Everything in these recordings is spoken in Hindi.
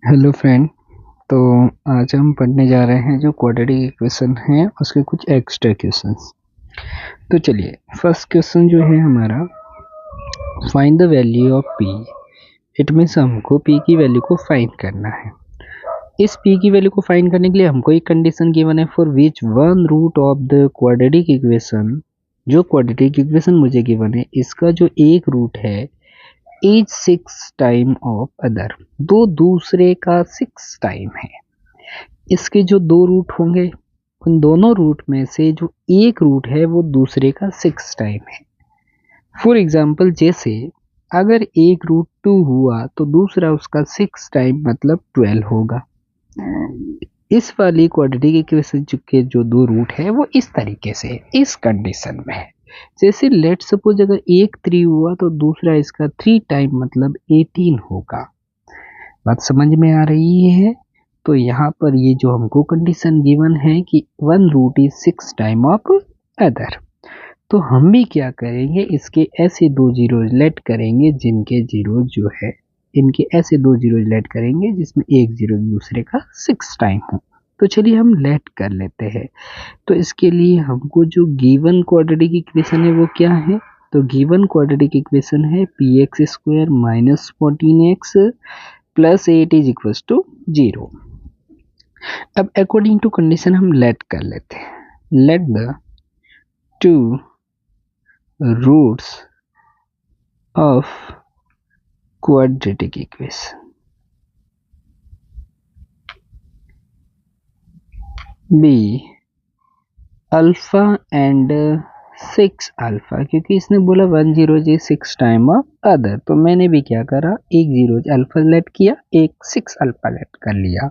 Hello friend. तो आज हम पढ़ने जा रहे हैं जो क्वाड्रेटिक इक्वेशन है उसके कुछ एक्स्ट्रा क्वेश्चंस। तो चलिए, फर्स्ट क्वेश्चन जो है हमारा, find the value of P. It means हमको पी की वैल्यू को फाइंड करना है। इस पी की वैल्यू को फाइंड करने के लिए हमको एक कंडीशन गिवन है, for which one root of the quadratic equation, जो क्वाड्रेटिक इक्वेशन मुझे गिवन है इसका जो एक रूट है इज 6 टाइम ऑफ अदर, दो दूसरे का 6 टाइम है। इसके जो दो रूट होंगे उन दोनों रूट में से जो एक रूट है वो दूसरे का 6 टाइम है। फॉर एग्जाम्पल, जैसे अगर एक रूट 2 हुआ तो दूसरा उसका 6 टाइम मतलब 12 होगा। इस वाली क्वाड्रेटिक इक्वेशन के जो दो रूट है वो इस तरीके से इस कंडीशन में है। जैसे लेट सपोज अगर एक 3 हुआ तो दूसरा इसका 3 टाइम मतलब 18 होगा। बात समझ में आ रही है? तो यहाँ पर ये जो हमको कंडीशन गिवन है कि one root is 6 time of other, तो हम भी क्या करेंगे, इसके ऐसे दो जीरोज लेट करेंगे जिनके जीरो जो है इनके ऐसे दो जीरोज लेट करेंगे जिसमें एक जीरो दूसरे का 6 टाइम हो। तो चलिए हम लेट कर लेते हैं। तो इसके लिए हमको जो गिवन क्वाड्रेटिक इक्वेशन है वो क्या है, तो गिवन क्वाड्रेटिक इक्वेशन है P X square minus 14x plus 8 is equal to 0। अब अकॉर्डिंग टू कंडीशन हम लेट कर लेते हैं। Let the two roots of quadratic equation be alpha and 6 alpha, क्योंकि इसने बोला 1 0 जी 6 टाइम ऑफ अदर, तो मैंने भी क्या करा, एक जीरो अल्फा लेट किया, एक 6 अल्फा लेट कर लिया।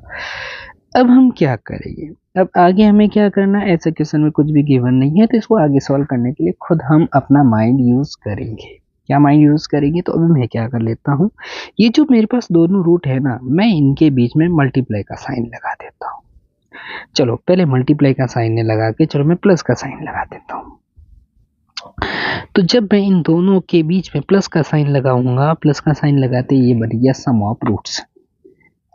अब हम क्या करेंगे, अब आगे हमें क्या करना है, ऐसे क्वेश्चन में कुछ भी गिवन नहीं है तो इसको आगे सॉल्व करने के लिए खुद हम अपना माइंड यूज करेंगे। क्या माइंड यूज करेंगे, तो अभी मैं क्या कर लेता हूँ, ये जो मेरे पास दोनों रूट है ना, मैं इनके बीच में मल्टीप्लाई का साइन लगा देता हूँ। चलो पहले मल्टीप्लाई का साइन लगा के, चलो मैं प्लस का साइन लगा देता हूँ। तो जब मैं इन दोनों के बीच में प्लस का साइन लगाऊंगा, प्लस का साइन लगाते ये बन गया सम ऑफ रूट्स।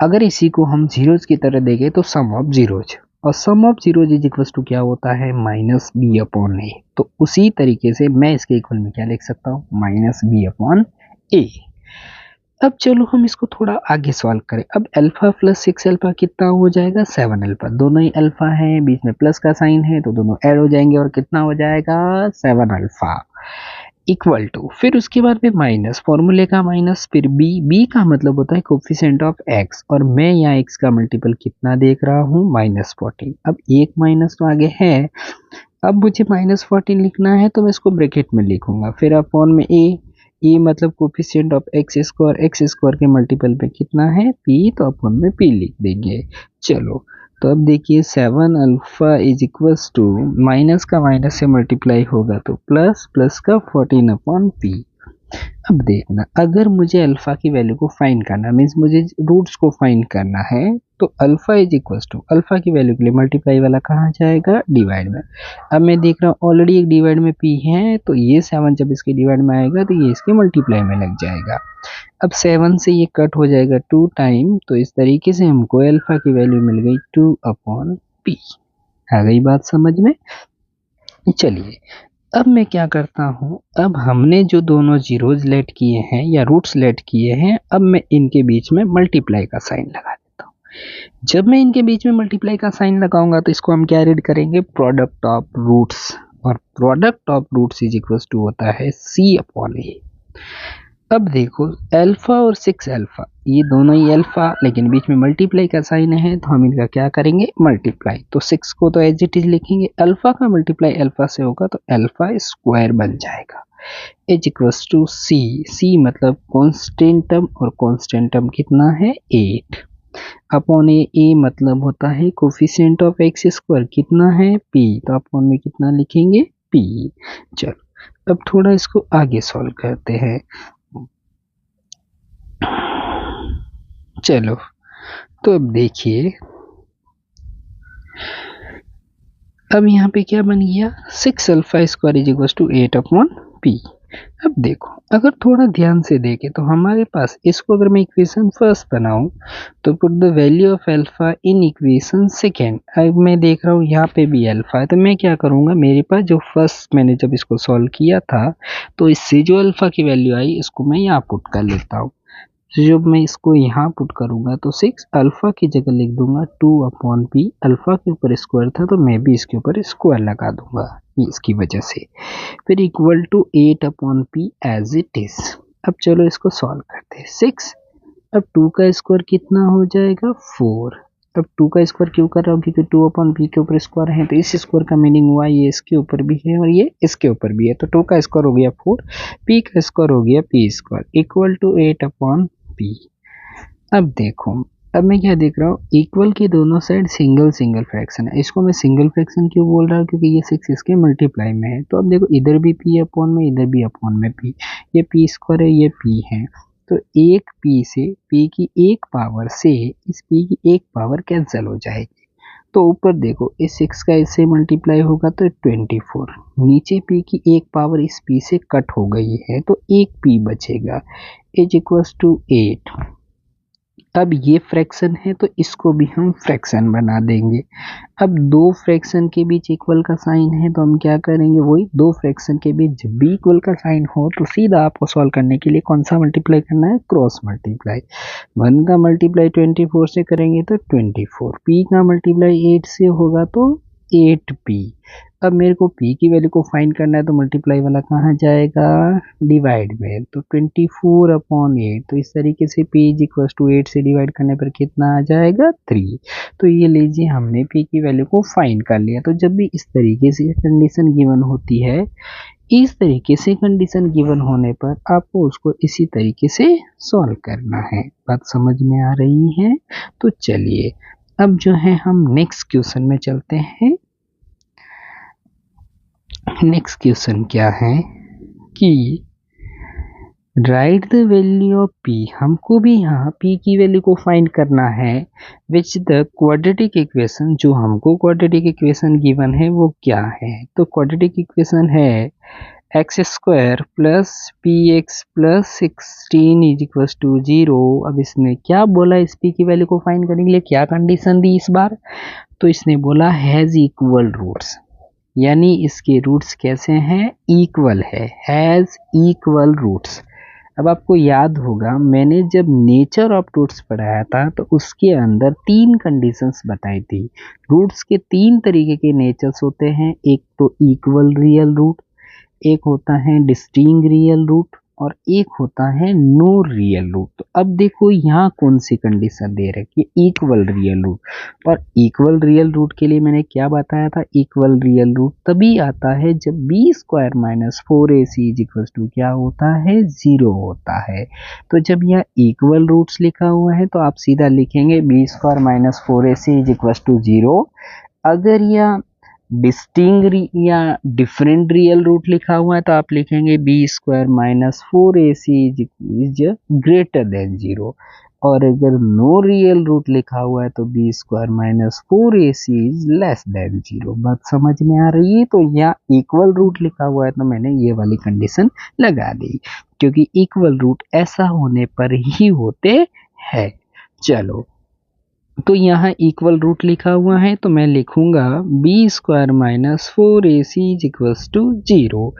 अगर इसी को हम जीरोज की तरह देखें तो सम ऑफ जीरोज, और sum of zeros is equal to क्या होता है, माइनस बी अपॉन ए। तो उसी तरीके से मैं इसके इक्वल में क्या लिख सकता हूँ, माइनस बी अपॉन ए। अब चलो हम इसको थोड़ा आगे सॉल्व करें। अब अल्फा प्लस 6 अल्फा कितना हो जाएगा, 7 अल्फा। दोनों ही अल्फा है, बीच में प्लस का साइन है तो दोनों ऐड हो जाएंगे और कितना हो जाएगा, 7 अल्फा इक्वल टू, फिर उसके बाद में माइनस, फॉर्मूले का माइनस, फिर बी, बी का मतलब होता है कोफिशिएंट ऑफ एक्स, और मैं यहाँ एक्स का मल्टीपल कितना देख रहा हूँ, -14। अब एक माइनस तो आगे है, अब मुझे -14 लिखना है तो मैं इसको ब्रैकेट में लिखूंगा, फिर अपॉन में ए मतलब कोफिशिएंट ऑफ एक्स स्क्वायर के मल्टीपल पे कितना है, पी, तो अपॉन में पी लिख देंगे। चलो तो अब देखिए 7 alpha is equals to, minus का माइनस से मल्टीप्लाई होगा तो प्लस, प्लस का 14 अपॉन पी। अब देखना, अगर मुझे अल्फा की वैल्यू को फाइंड करना, मीन्स मुझे रूट्स को फाइंड करना है, तो alpha is equal to, alpha की वैल्यू के लिए मल्टीप्लाई वाला कहाँ जाएगा, डिवाइड में। अब मैं देख रहा हूँ ऑलरेडी एक डिवाइड में पी है, तो ये 7 जब इसके डिवाइड में आएगा तो ये इसके मल्टीप्लाई में लग जाएगा। अब 7 से ये कट हो जाएगा 2 टाइम, तो इस तरीके से हमको अल्फा की वैल्यू मिल गई 2 अपॉन पी। आ गई बात समझ में? चलिए अब मैं क्या करता हूँ, अब हमने जो दोनों जीरोज लेट किए हैं या रूट्स लेट किए हैं, अब मैं इनके बीच में मल्टीप्लाई का साइन लगा देता हूँ। जब मैं इनके बीच में मल्टीप्लाई का साइन लगाऊंगा तो इसको हम क्या रीड करेंगे, प्रोडक्ट ऑफ रूट्स, और product of roots is equal to होता है सी अपॉन ए। अब देखो अल्फा और 6 अल्फा, ये दोनों ही अल्फा, लेकिन बीच में मल्टीप्लाई का साइन है तो हम इनका क्या करेंगे, मल्टीप्लाई। तो 6 को तो एज इट इज लिखेंगे, अल्फा का मल्टीप्लाई अल्फा से होगा तो अल्फा स्क्वायर बन जाएगा, इज इक्वल्स टू सी, सी मतलब कांस्टेंट टर्म, और कांस्टेंट टर्म कितना है, 8 अपॉन ए मतलब होता है कोफिशिएंट ऑफ एक्स स्क्वायर, कितना है, पी, तो अपॉन में कितना लिखेंगे, पी। चलो अब थोड़ा इसको आगे सॉल्व करते हैं। चलो तो अब देखिए, अब यहाँ पे क्या बन गया, 6 alpha square is equal to 8 upon P. अब देखो, अगर थोड़ा ध्यान से देखें तो हमारे पास इसको अगर मैं इक्वेशन फर्स्ट बनाऊं तो put the value of alpha in equation second. अब मैं देख रहा हूँ यहाँ पे भी अल्फा है, तो मैं क्या करूँगा, मेरे पास जो फर्स्ट मैंने जब इसको सॉल्व किया था तो इससे जो अल्फा की वैल्यू आई इसको मैं यहाँ पुट कर लेता हूँ। जब मैं इसको यहाँ पुट करूंगा तो 6 अल्फा की जगह लिख दूंगा 2/p। अल्फा के ऊपर स्क्वायर था तो मैं भी इसके ऊपर स्क्वायर लगा दूंगा ये इसकी वजह से। फिर equal to 8/p as it is. अब चलो इसको सॉल्व करते हैं। 6, अब 2 का स्क्वायर कितना हो जाएगा 4। अब 2 का स्क्वायर क्यों कर रहा हूँ, क्योंकि 2/p के ऊपर स्क्वायर है तो इस स्क्वायर का मीनिंग हुआ ये इसके ऊपर भी है और ये इसके ऊपर भी है, तो 2 का स्क्वायर हो गया 4, p का स्क्वायर हो गया p square equal to 8/p। अब देखो, अब मैं क्या देख रहा हूँ, इक्वल की दोनों साइड सिंगल सिंगल फ्रैक्शन है। इसको मैं सिंगल फ्रैक्शन क्यों बोल रहा हूँ, क्योंकि ये 6 इसके मल्टीप्लाई में है। तो अब देखो, इधर भी p अपॉन में, इधर भी अपॉन में p, ये p स्क्वायर है, ये p है, तो एक p से p की एक पावर से इस p की एक पावर कैंसिल हो जाएगी। तो ऊपर देखो, इस 6 का इससे मल्टीप्लाई होगा तो 24, नीचे p की एक पावर इस p से कट हो गई है तो एक p बचेगा इज इक्वल्स टू 8। अब ये फ्रैक्शन है तो इसको भी हम फ्रैक्शन बना देंगे। अब दो फ्रैक्शन के बीच इक्वल का साइन है तो हम क्या करेंगे, वही दो फ्रैक्शन के बीच जब भी इक्वल का साइन हो तो सीधा आपको सॉल्व करने के लिए कौन सा मल्टीप्लाई करना है, क्रॉस मल्टीप्लाई। 1 का मल्टीप्लाई 24 से करेंगे तो 24, p का मल्टीप्लाई 8 से होगा तो 8p। अब मेरे को p की वैल्यू को फाइंड करना है तो मल्टीप्लाई वाला कहाँ जाएगा, डिवाइड में, तो 24/8। तो इस तरीके से p इज इक्वल टू 8 से डिवाइड करने पर कितना आ जाएगा 3। तो ये लीजिए, हमने p की वैल्यू को फाइंड कर लिया। तो जब भी इस तरीके से कंडीशन गिवन होती है, इस तरीके से कंडीशन गिवन होने पर आपको उसको इसी तरीके से सॉल्व करना है। बात समझ में आ रही है? तो चलिए अब जो है हम नेक्स्ट क्वेश्चन में चलते हैं। नेक्स्ट क्वेश्चन क्या है कि right the value of p। हमको भी यहाँ p की वैल्यू को फाइंड करना है विच द क्वाड्रेटिक इक्वेशन, जो हमको क्वाड्रेटिक इक्वेशन गिवन है वो क्या है। तो क्वाड्रेटिक इक्वेशन है x square plus px plus 16 is equal to 0। अब इसने क्या बोला, इस p की वैल्यू को फाइंड करने के लिए क्या कंडीशन दी इस बार, तो इसने बोला हैज इक्वल रूट्स, यानी इसके रूट्स कैसे हैं, इक्वल है, हैज इक्वल रूट्स। अब आपको याद होगा मैंने जब नेचर ऑफ रूट्स पढ़ाया था तो उसके अंदर 3 कंडीशंस बताई थी। रूट्स के 3 तरीके के नेचर्स होते हैं, एक तो इक्वल रियल रूट, एक होता है डिस्टिंक्ट रियल रूट और एक होता है नो रियल रूट। तो अब देखो यहाँ कौन सी कंडीशन दे रखी है, इक्वल रियल रूट। और इक्वल रियल रूट के लिए मैंने क्या बताया था, इक्वल रियल रूट तभी आता है जब b square minus 4ac is equal to क्या होता है, 0 होता है। तो जब यहाँ इक्वल रूट्स लिखा हुआ है तो आप सीधा लिखेंगे b square minus 4ac is equal to 0। अगर यह डिस्टिंक्ट या डिफरेंट रियल रूट लिखा हुआ है तो आप लिखेंगे B square minus 4ac is greater than 0। और अगर नो रियल रूट लिखा हुआ है तो B square minus 4ac is less than 0। बात समझ में आ रही है? तो यहाँ इक्वल रूट लिखा हुआ है तो मैंने ये वाली कंडीशन लगा दी, क्योंकि इक्वल रूट ऐसा होने पर ही होते हैं। चलो, तो यहाँ इक्वल रूट लिखा हुआ है तो मैं लिखूंगा B square minus 4ac is equals to 0।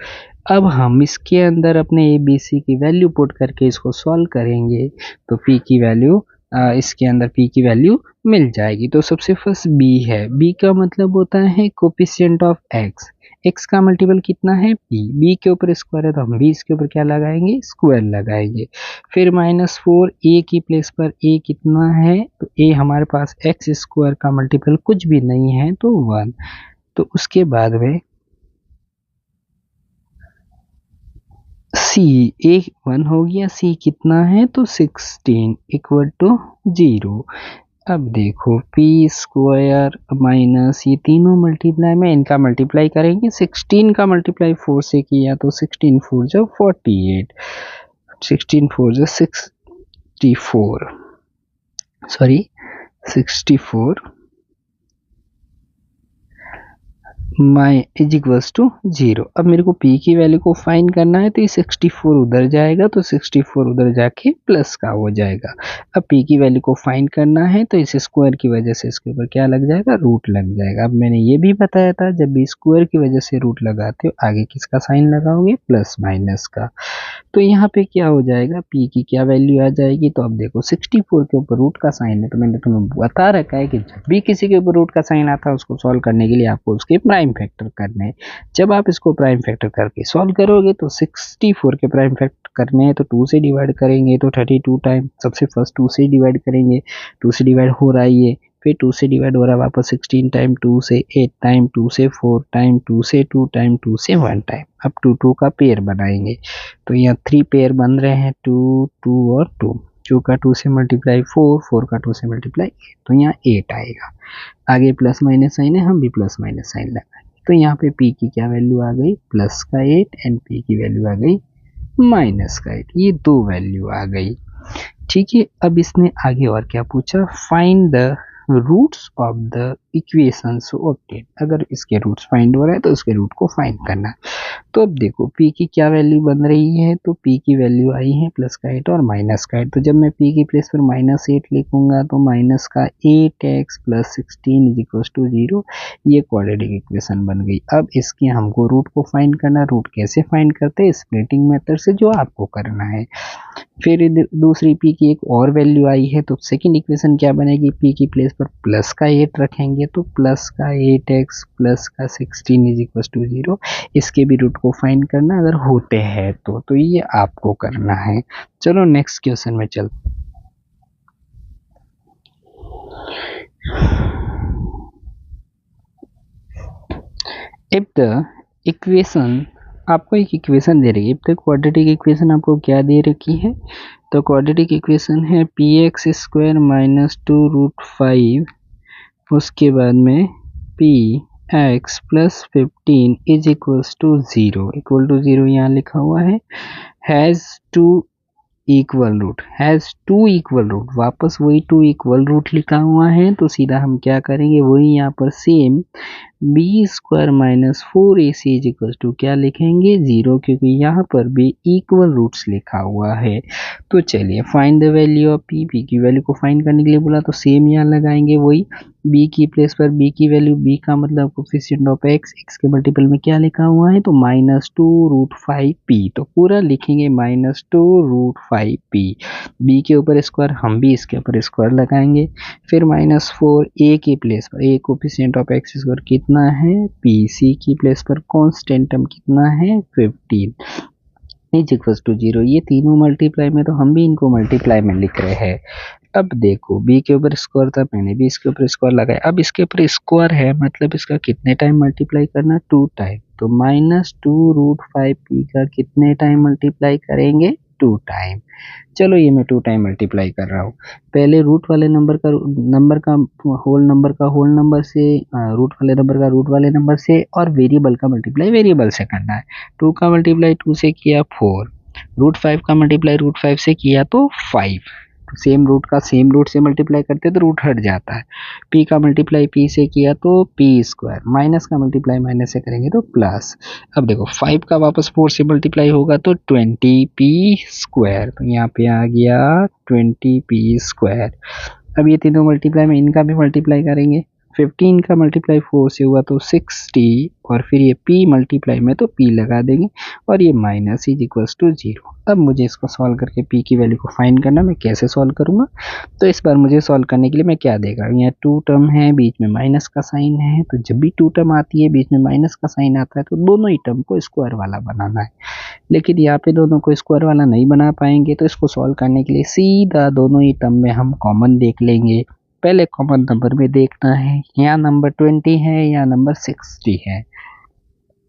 अब हम इसके अंदर अपने ए बी सी की वैल्यू पुट करके इसको सॉल्व करेंगे तो p की वैल्यू इसके अंदर p की वैल्यू मिल जाएगी। तो सबसे फर्स्ट b है, b का मतलब होता है कोफिशिएंट ऑफ x, x का मल्टीपल कितना है p, b के ऊपर स्क्वायर है तो हम b इसके ऊपर क्या लगाएंगे, स्क्वायर लगाएंगे। फिर माइनस 4 a की प्लेस पर a कितना है, तो a हमारे पास x स्क्वायर का मल्टीपल कुछ भी नहीं है तो 1। तो उसके बाद में c, a 1 हो गया, c कितना है तो 16 इक्वल टू 0। अब देखो p स्क्वायर माइनस ये तीनों मल्टीप्लाई में इनका मल्टीप्लाई करेंगे, 16 का मल्टीप्लाई 4 से किया तो 16 4 जो 48, 16 4 जो 64, सॉरी 64 माई इज इक्वल्स टू 0। अब मेरे को p की वैल्यू को फाइंड करना है तो ये 64 उधर जाएगा तो 64 उधर जाके प्लस का हो जाएगा। अब p की वैल्यू को फाइंड करना है तो इस स्क्वायर की वजह से इसके ऊपर क्या लग जाएगा, रूट लग जाएगा। अब मैंने ये भी बताया था जब भी स्क्वायर की वजह से रूट लगाते हो आगे किसका साइन लगाओगे, प्लस माइनस का। तो यहाँ पे क्या हो जाएगा, p की क्या वैल्यू आ जाएगी, तो अब देखो 64 के ऊपर रूट का साइन है तो मैंने तुम्हें बता रखा है कि जब भी किसी के ऊपर रूट का साइन आता है उसको सॉल्व करने के लिए आपको उसके प्राइम फैक्टर करने हैं। जब आप इसको प्राइम फैक्टर करके सॉल्व करोगे तो 64 के प्राइम फैक्टर करने हैं तो 2 से डिवाइड करेंगे तो 32 टाइम, सबसे फर्स्ट 2 से डिवाइड करेंगे, 2 से डिवाइड हो रहा है ये, फिर 2 से डिवाइड हो रहा है वापस 16 टाइम, 2 से 8 टाइम, 2 से 4 टाइम, 2 से 2 टाइम, 2 से 1 टाइम। अब 2 का पेयर बनाएंगे तो यहाँ 3 पेयर बन रहे हैं, 2 2 और 2, 2 का 2 से मल्टीप्लाई 4, 4 का 2 से मल्टीप्लाई 8, तो यहाँ 8 आएगा। आगे प्लस माइनस साइन है, हम भी प्लस माइनस साइन लगाएंगे तो यहाँ पे p की क्या वैल्यू आ गई, प्लस का 8 एंड p की वैल्यू आ गई माइनस का 8। ये दो वैल्यू आ गई। ठीक है, अब इसने आगे और क्या पूछा, find the roots of the equation so obtain. अगर इसके रूट्स फाइंड हो रहा है तो इसके रूट को फाइंड करना है। तो अब देखो p की क्या वैल्यू बन रही है, तो p की वैल्यू आई है प्लस का 8 और माइनस का 8। तो जब मैं p की प्लेस पर माइनस 8 लिखूंगा तो माइनस का 8x plus 16 is equal to 0, ये क्वाड्रेटिक इक्वेशन बन गई। अब इसके हमको रूट को फाइंड करना। रूट कैसे फाइंड करते हैं, स्प्लिटिंग मेथड से, जो आपको करना है। फिर दूसरी p की एक और वैल्यू आई है तो सेकंड इक्वेशन क्या बनेगी, p की प्लेस पर प्लस का 8 रखेंगे तो प्लस का 8x प्लस का 16 इज इक्वल टू 0। इसके भी रूट को फाइंड करना अगर होते हैं तो ये आपको करना है। चलो नेक्स्ट क्वेश्चन में चलते। इफ द इक्वेशन, आपको एक इक्वेशन दे रही है, इफ द क्वाड्रेटिक इक्वेशन आपको क्या दे रखी है, तो क्वाड्रेटिक इक्वेशन है px स्क्वायर माइनस 2 रूट 5, उसके बाद में px plus 15 is equals to 0, equal to 0 यहाँ लिखा हुआ है। Has two equal root, has two equal root, वापस वही टू इक्वल रूट लिखा हुआ है तो सीधा हम क्या करेंगे, वही यहाँ पर same B square minus 4ac is equal to क्या लिखेंगे, 0, क्योंकि यहाँ पर भी इक्वल रूट्स लिखा हुआ है। तो चलिए find the value of p की वैल्यू को फाइंड करने के लिए बोला तो सेम यहाँ लगाएंगे वही, b की प्लेस पर b की वैल्यू, b का मतलब कोफिशिएंट ऑफ x के मल्टीपल में क्या लिखा हुआ है, तो माइनस 2 रूट 5p, तो पूरा लिखेंगे माइनस 2 रूट 5p। b के ऊपर स्क्वायर, हम भी इसके ऊपर स्क्वायर लगाएंगे। फिर माइनस 4 a की प्लेस पर, a coefficient of x square कितना है p, c की प्लेस पर कांस्टेंट टर्म कितना है 15 इज इक्वल टू 0। ये तीनों मल्टीप्लाई में, तो हम भी इनको मल्टीप्लाई में लिख रहे हैं। अब देखो b के ऊपर स्क्वायर था, मैंने भी इसके ऊपर स्क्वायर लगाया। अब इसके ऊपर स्क्वायर है मतलब इसका कितने टाइम मल्टीप्लाई करना, 2 टाइम, तो माइनस 2 रूट 5p का कितने टाइम मल्टीप्लाई करेंगे, 2 टाइम। चलो ये मैं 2 टाइम मल्टीप्लाई कर रहा हूँ। पहले रूट वाले नंबर का होल नंबर से, रूट वाले नंबर का रूट वाले नंबर से, और वेरिएबल का मल्टीप्लाई वेरिएबल से करना है। 2 का मल्टीप्लाई 2 से किया 4, रूट 5 का मल्टीप्लाई रूट 5 से किया तो 5, सेम रूट का सेम रूट से मल्टीप्लाई करते तो रूट हट जाता है। p का मल्टीप्लाई p से किया तो p स्क्वायर, माइनस का मल्टीप्लाई माइनस से करेंगे तो प्लस। अब देखो 5 का वापस 4 से मल्टीप्लाई होगा तो 20p स्क्वायर, तो यहाँ पे आ गया 20p स्क्वायर। अब ये तीनों मल्टीप्लाई में इनका भी मल्टीप्लाई करेंगे, 15 का मल्टीप्लाई 4 से हुआ तो 60, और फिर ये p मल्टीप्लाई में तो p लगा देंगे, और ये माइनस इज इक्वल्स टू 0। अब मुझे इसको सॉल्व करके p की वैल्यू को फाइंड करना, मैं कैसे सॉल्व करूंगा, तो इस बार मुझे सॉल्व करने के लिए मैं क्या देगा, यहाँ 2 टर्म है, बीच में माइनस का साइन है, तो जब भी 2 टर्म आती है बीच में माइनस का साइन आता है तो दोनों ही टर्म को स्क्वायर वाला बनाना है। लेकिन यहाँ पे दोनों को स्क्वायर वाला नहीं बना पाएंगे, तो इसको सॉल्व करने के लिए सीधा दोनों ही टर्म में हम कॉमन देख लेंगे। पहले कॉमन नंबर में देखना है, यहाँ नंबर 20 है, यहाँ नंबर 60 है।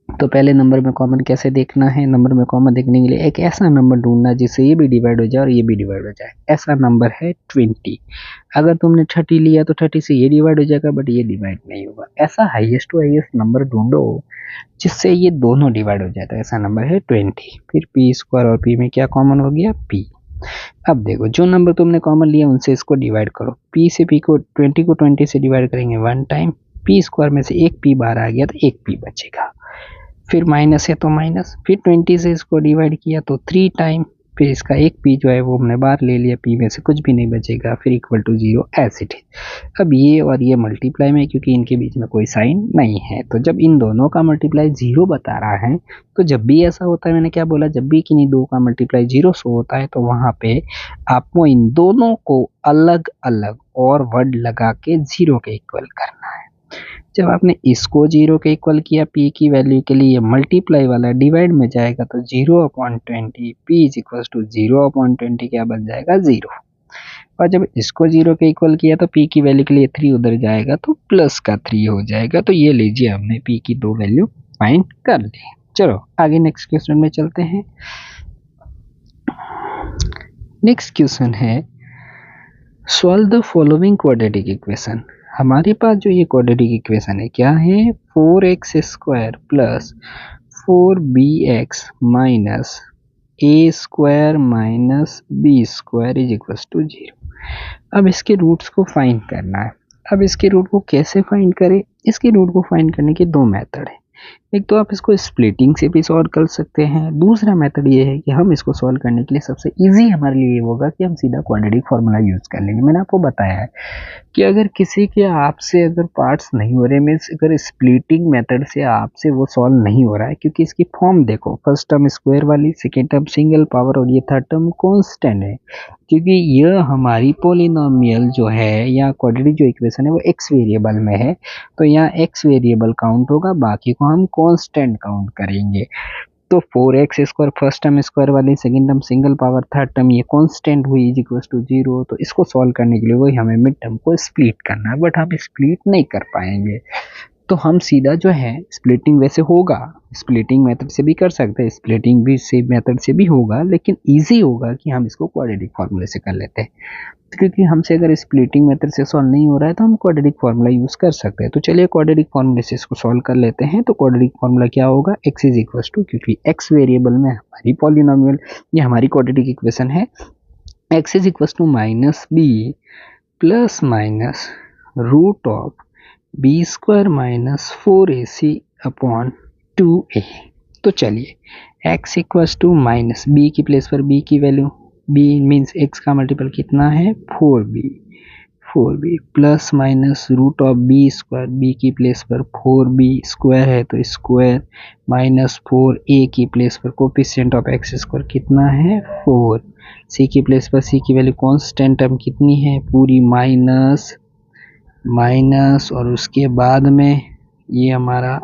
तो पहले नंबर में कॉमन कैसे देखना है, नंबर में कॉमन देखने के लिए एक ऐसा नंबर ढूंढना जिससे ये भी डिवाइड हो जाए और ये भी डिवाइड हो जाए। ऐसा नंबर है 20। अगर तुमने 30 लिया तो 30 से ये डिवाइड हो जाएगा, बट ये डिवाइड नहीं होगा। ऐसा हाईएस्ट टू हाईएस्ट नंबर ढूंढो जिससे ये दोनों डिवाइड हो जाए, तो ऐसा नंबर है 20। फिर p स्क्वायर और p में क्या कॉमन हो गया, p। अब देखो जो नंबर तुमने कॉमन लिया उनसे इसको डिवाइड करो, p से p को 20 से डिवाइड करेंगे 1 टाइम, पी स्क्वायर में से एक पी बाहर आ गया तो एक पी बचेगा, फिर माइनस है तो माइनस, फिर 20 से इसको डिवाइड किया तो 3 टाइम, फिर इसका एक पी जो है वो हमने बाहर ले लिया, पी में से कुछ भी नहीं बचेगा, फिर equal to 0 as it is. अब ये और ये मल्टीप्लाई में, क्योंकि इनके बीच में कोई साइन नहीं है, तो जब इन दोनों का मल्टीप्लाई 0 बता रहा है, तो जब भी ऐसा होता है, मैंने क्या बोला, जब भी किन्हीं दो का मल्टीप्लाई 0 शो होता है तो वहां पे आपको इन दोनों को अलग अलग और वर्ड लगा के 0 के इक्वल करना है। जब आपने इसको 0 के इक्वल किया p की वैल्यू के लिए, मल्टीप्लाई वाला डिवाइड में जाएगा तो 0/20 p इज इक्वल टू 0/20 क्या बन जाएगा 0। और जब इसको 0 के इक्वल किया तो p की वैल्यू के लिए 3 उधर जाएगा तो प्लस का 3 हो जाएगा। तो ये लीजिए हमने p की दो वैल्यू फाइंड कर ली। चलो आगे नेक्स्ट क्वेश्चन में चलते हैं। नेक्स्ट क्वेश्चन है solve the following quadratic equation. हमारे पास जो ये क्वाड्रेटिक इक्वेशन है क्या है, 4x square plus 4bx minus a square minus b square is equal to 0। अब इसके रूट्स को फाइंड करना है। अब इसके रूट को कैसे फाइंड करें, इसके रूट को फाइंड करने के दो मेथड है। एक तो आप इसको स्प्लिटिंग से भी सॉल्व कर सकते हैं, दूसरा मेथड ये है कि हम इसको सॉल्व करने के लिए सबसे इजी हमारे लिए ये होगा कि हम सीधा क्वाड्रेटिक फार्मूला यूज कर लेंगे। मैंने आपको बताया है कि अगर किसी के आपसे अगर पार्ट्स नहीं हो रहे, मीन्स अगर स्प्लिटिंग मेथड से आपसे वो सॉल्व नहीं हो रहा है, क्योंकि इसकी फॉर्म देखो, फर्स्ट टर्म स्क्वायर वाली, सेकेंड टर्म सिंगल पावर और ये थर्ड टर्म कांस्टेंट है, क्योंकि यह हमारी पॉलिनोमियल जो है या क्वाड्रेटिक जो इक्वेशन है वो एक्स वेरिएबल में है, तो यहाँ एक्स वेरिएबल काउंट होगा, बाकी को हम कांस्टेंट काउंट करेंगे। तो 4x square first term square वाली, second term single power, third term ये कांस्टेंट हुई इज इक्वल टू 0। तो इसको सॉल्व करने के लिए वही हमें मिड टर्म को स्प्लिट करना है, बट हम स्प्लिट नहीं कर पाएंगे। तो हम सीधा जो है स्प्लिटिंग वैसे होगा, स्प्लिटिंग मेथड से भी कर सकते हैं, स्प्लिटिंग भी से मेथड से भी होगा, लेकिन इजी होगा कि हम इसको क्वाड्रेटिक फार्मूले से कर लेते हैं, क्योंकि हमसे अगर स्प्लिटिंग मेथड से सॉल्व नहीं हो रहा है तो हम क्वाड्रेटिक फार्मूला यूज कर सकते हैं। तो चलिए क्वाड्रेटिक फार्मूले से इसको सॉल्व कर लेते हैं। तो क्वाड्रेटिक फार्मूला क्या होगा, x इज इक्वल टू, क्योंकि x वेरिएबल में हमारी पॉलिनोमियल, ये हमारी क्वाड्रेटिक इक्वेशन है, x is equal to minus B plus minus root of B square minus 4ac upon 2a। तो चलिए x equal to minus B की प्लेस पर b की वैल्यू, b मीन्स x का मल्टीपल कितना है 4b plus minus root of B square, b की प्लेस पर 4b स्क्वायर है तो स्क्वायर माइनस 4a की प्लेस पर कोफिशिएंट ऑफ x स्क्वायर कितना है 4, c की प्लेस पर c की वैल्यू कांस्टेंट टर्म कितनी है पूरी माइनस और उसके बाद में ये हमारा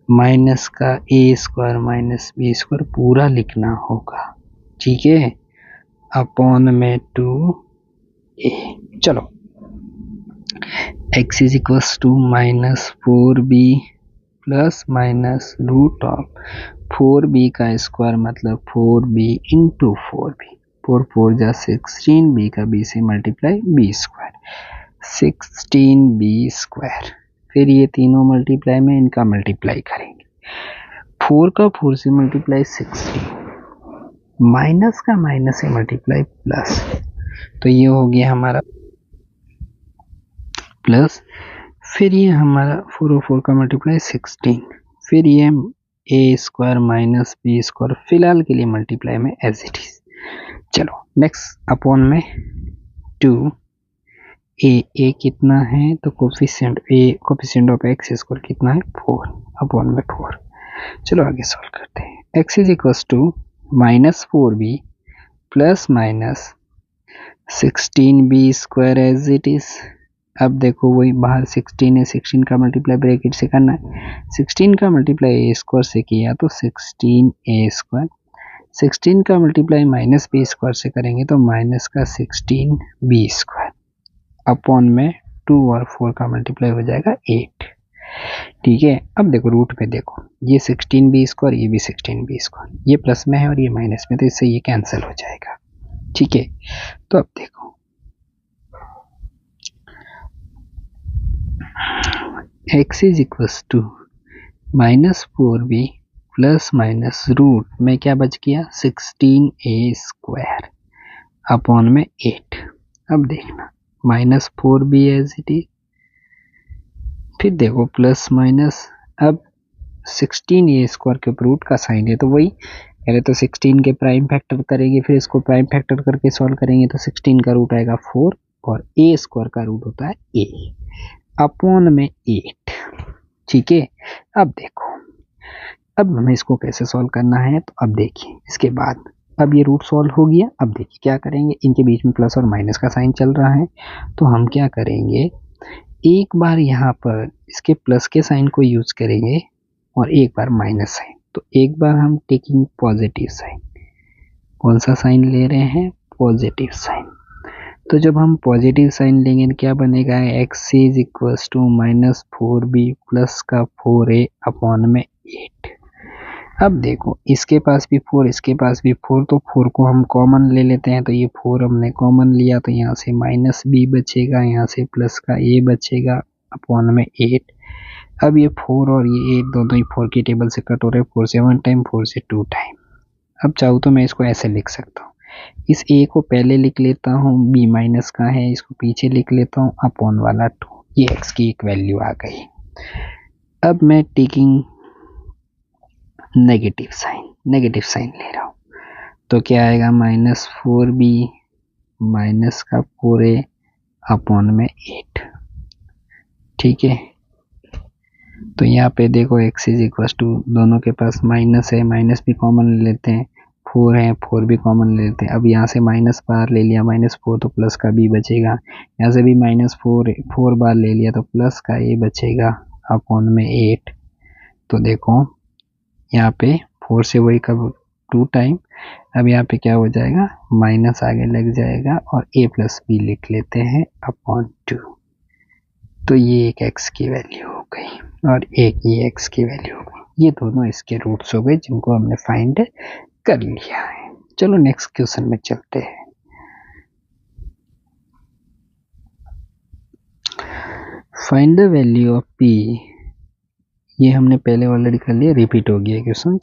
माइनस का a square minus b square पूरा लिखना होगा, ठीक है, अपॉन में 2a। चलो x is equal to minus 4b plus minus root of 4b का स्क्वायर मतलब 4b इंटू 4b, 4 4 जा 16, b का b से multiply b square 16b square, फिर ये तीनों मल्टीप्लाई में इनका मल्टीप्लाई करेंगे, 4 का 4 से मल्टीप्लाई 16, माइनस का माइनस से मल्टीप्लाई प्लस, तो ये हो गया हमारा प्लस, फिर ये हमारा 4 और 4 का मल्टीप्लाई 16, फिर ये a square minus b square, फिलहाल के लिए मल्टीप्लाई में एज इट इज। चलो नेक्स्ट अपॉन में 2 a कितना है तो कोफिशिएंट ऑफ x स्क्वायर कितना है 4 अपॉन में 4। चलो आगे सॉल्व करते हैं। x is equal to minus 4b plus minus 16b square as it is. अब देखो वही बाहर 16 है, 16 का मल्टीप्लाई ब्रैकेट से करना है, 16 का मल्टीप्लाई a स्क्वायर से किया तो 16a स्क्वायर, 16 का मल्टीप्लाई माइनस b स्क्वायर से करेंगे तो माइनस का 16b स्क्वायर अपॉन में 2 और 4 का मल्टीप्लाई हो जाएगा 8, ठीक है। अब देखो रूट में देखो, ये 16b स्क्वायर, ये भी 16b स्क्वायर, ये प्लस में है और ये माइनस में, तो इससे ये कैंसिल हो जाएगा, ठीक है। तो अब देखो x is equal to minus 4b plus minus root में क्या बच गया 16a स्क्वायर अपॉन में 8। अब देखना minus 4b as it is, फिर देखो प्लस माइनस, अब 16 ए स्क्वायर के रूट का साइन है तो वही पहले तो 16 के प्राइम फैक्टर करेंगे, फिर इसको प्राइम फैक्टर करके सॉल्व करेंगे तो 16 का रूट आएगा 4 और ए स्क्वायर का रूट होता है ए अपॉन में 8। ठीक है, अब देखो अब हमें इसको कैसे सॉल्व करना है, तो अब देखिए इसके बाद अब ये रूट सॉल्व हो गया। अब देखिए क्या करेंगे, इनके बीच में प्लस और माइनस का साइन चल रहा है तो हम क्या करेंगे, एक बार यहाँ पर इसके प्लस के साइन को यूज करेंगे और एक बार माइनस साइन। तो एक बार हम टेकिंग पॉजिटिव साइन, कौन सा साइन ले रहे हैं, पॉजिटिव साइन। तो जब हम पॉजिटिव साइन लेंगे क्या बनेगा, x is equals to minus 4b plus का 4a अपॉन में 8। अब देखो इसके पास भी 4 इसके पास भी 4, तो 4 को हम कॉमन ले लेते हैं, तो ये 4 हमने कॉमन लिया तो यहाँ से माइनस b बचेगा, यहाँ से प्लस का a बचेगा अपॉन में 8। अब ये 4 और ये 8 दोनों ही 4 की टेबल से कट हो रहे हैं, 4 से 1 टाइम 4 से 2 टाइम। अब चाहूँ तो मैं इसको ऐसे लिख सकता हूँ, इस a को पहले लिख लेता हूँ, b माइनस का है इसको पीछे लिख लेता हूँ अपॉन वाला 2, ये x की एक वैल्यू आ गई। अब मैं टेकिंग नेगेटिव साइन ले रहा हूँ तो क्या आएगा, माइनस 4b माइनस का 4a अपॉन में 8। ठीक है, तो यहाँ पे देखो x इज इक्वल टू, दोनों के पास माइनस है, माइनस भी कॉमन ले लेते हैं, 4 है 4 भी कॉमन ले लेते हैं। अब यहाँ से माइनस बार ले लिया, माइनस 4 तो प्लस का b बचेगा, यहाँ से भी माइनस 4 बार ले लिया तो प्लस का a बचेगा अपॉन में 8। तो देखो यहाँ पे 4 से वही कब 2 टाइम, अब यहाँ पे क्या हो जाएगा, माइनस आगे लग जाएगा और a प्लस बी लिख लेते हैं अपॉन 2। तो ये एक x की वैल्यू हो गई और एक ये x की वैल्यू हो गई, ये दोनों इसके रूट्स हो गए जिनको हमने फाइंड कर लिया है। चलो नेक्स्ट क्वेश्चन में चलते हैं। Find the value of p, ये हमने पहले ऑलरेडी कर लिया, रिपीट हो गया क्वेश्चन।